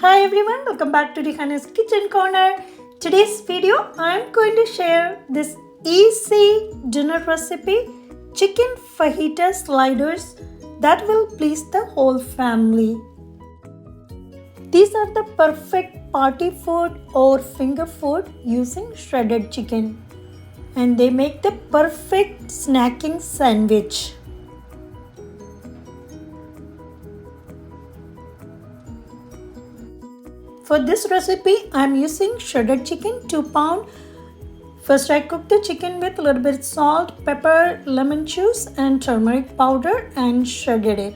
Hi everyone, welcome back to Rihana's Kitchen Corner. Today's video, I'm going to share this easy dinner recipe, chicken fajita sliders that will please the whole family. These are the perfect party food or finger food using shredded chicken, and they make the perfect snacking sandwich. For this recipe, I am using shredded chicken 2 pounds. First, I cook the chicken with a little bit salt, pepper, lemon juice and turmeric powder and shredded it.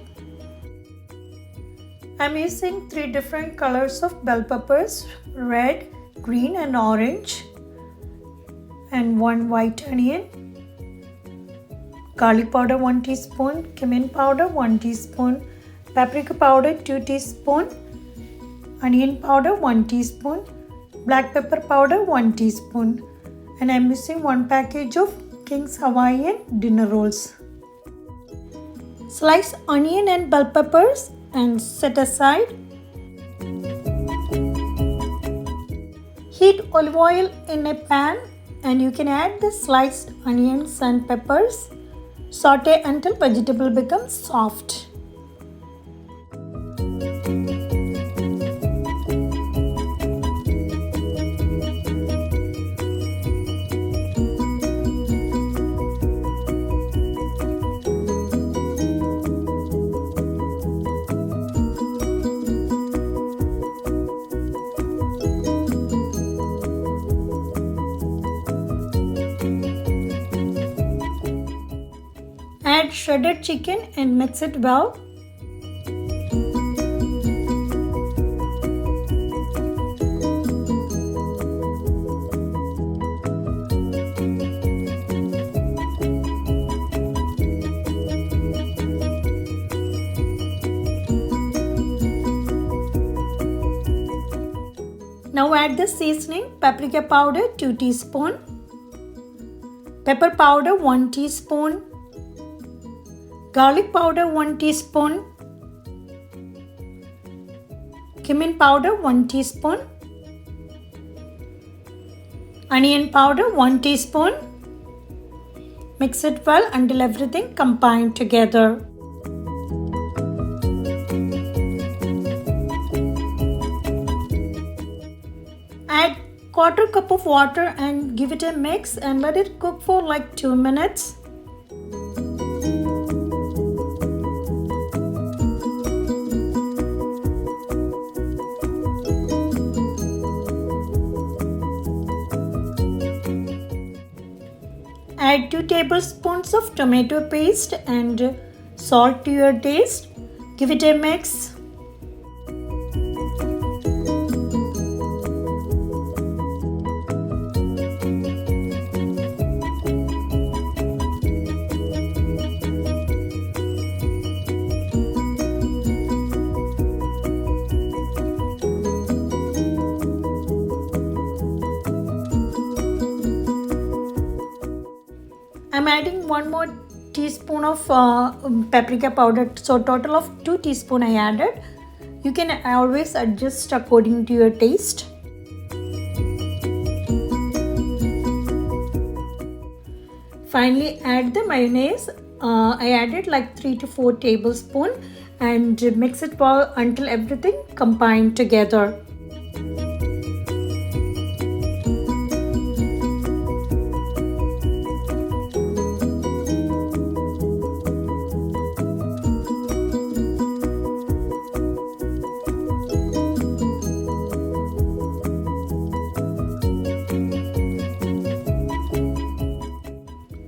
I am using 3 different colors of bell peppers, red, green and orange, and 1 white onion, garlic powder 1 teaspoon, cumin powder 1 teaspoon, paprika powder 2 teaspoons, onion powder 1 teaspoon, black pepper powder 1 teaspoon, and I am using 1 package of King's Hawaiian dinner rolls. Slice onion and bell peppers and set aside. Heat olive oil in a pan and you can add the sliced onions and peppers. Saute until vegetable becomes soft. Add shredded chicken and mix it well. Now add the seasoning: paprika powder 2 teaspoons, pepper powder 1 teaspoon, garlic powder 1 teaspoon, cumin powder 1 teaspoon, onion powder 1 teaspoon. Mix it well until everything combined together. Add 1/4 cup of water and give it a mix and let it cook for like 2 minutes. Add 2 tablespoons of tomato paste and salt to your taste. Give it a mix. I'm adding 1 more teaspoon of paprika powder, so total of 2 teaspoons I added. You can always adjust according to your taste. Finally, add the mayonnaise. I added like 3 to 4 tablespoons and mix it well until everything combined together.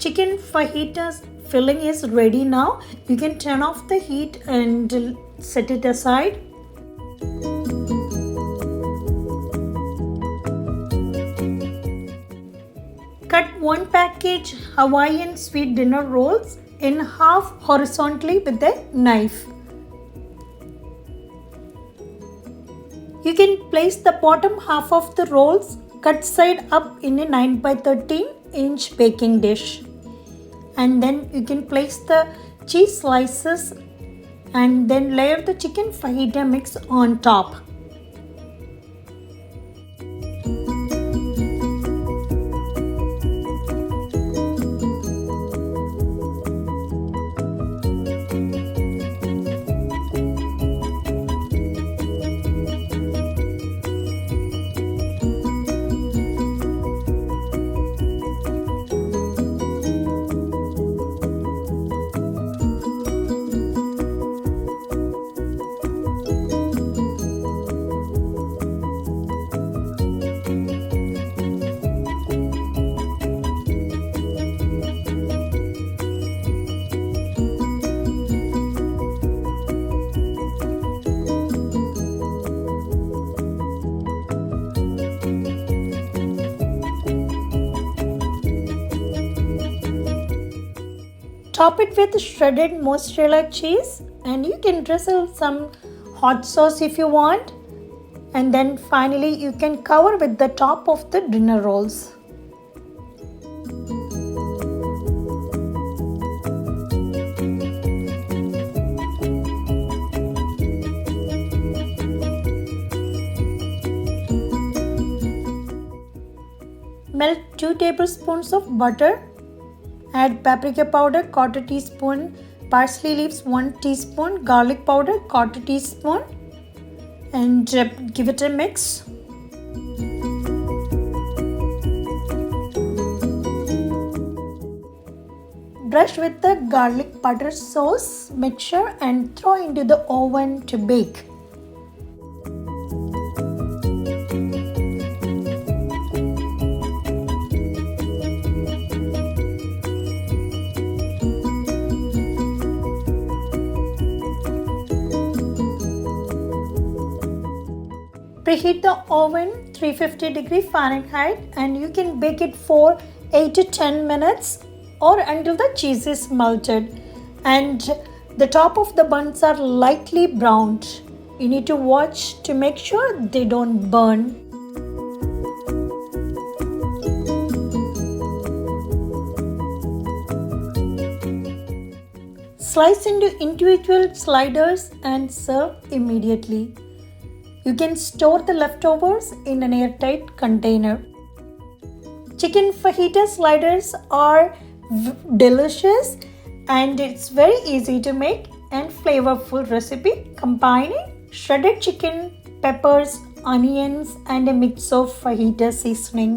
Chicken fajitas filling is ready now. You can turn off the heat and set it aside. Cut 1 package Hawaiian sweet dinner rolls in half horizontally with a knife. You can place the bottom half of the rolls cut side up in a 9 by 13 inch baking dish. And then you can place the cheese slices and then layer the chicken fajita mix on top. Top it with shredded mozzarella cheese, and you can drizzle some hot sauce if you want. And then finally you can cover with the top of the dinner rolls. Melt 2 tablespoons of butter. Add paprika powder 1/4 teaspoon, parsley leaves 1 teaspoon, garlic powder 1/4 teaspoon, and give it a mix. Brush with the garlic butter sauce mixture and throw into the oven to bake. Preheat the oven 350 Fahrenheit and you can bake it for 8 to 10 minutes or until the cheese is melted and the top of the buns are lightly browned. You need to watch to make sure they don't burn. Slice into individual sliders and serve immediately. You can store the leftovers in an airtight container. Chicken fajita sliders are delicious and it's very easy to make and flavorful recipe combining shredded chicken, peppers, onions and a mix of fajita seasoning.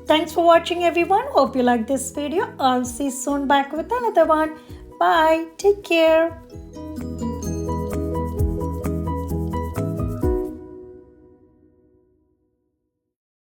Thanks for watching everyone. Hope you like this video. I'll see you soon back with another one. Bye. Take care.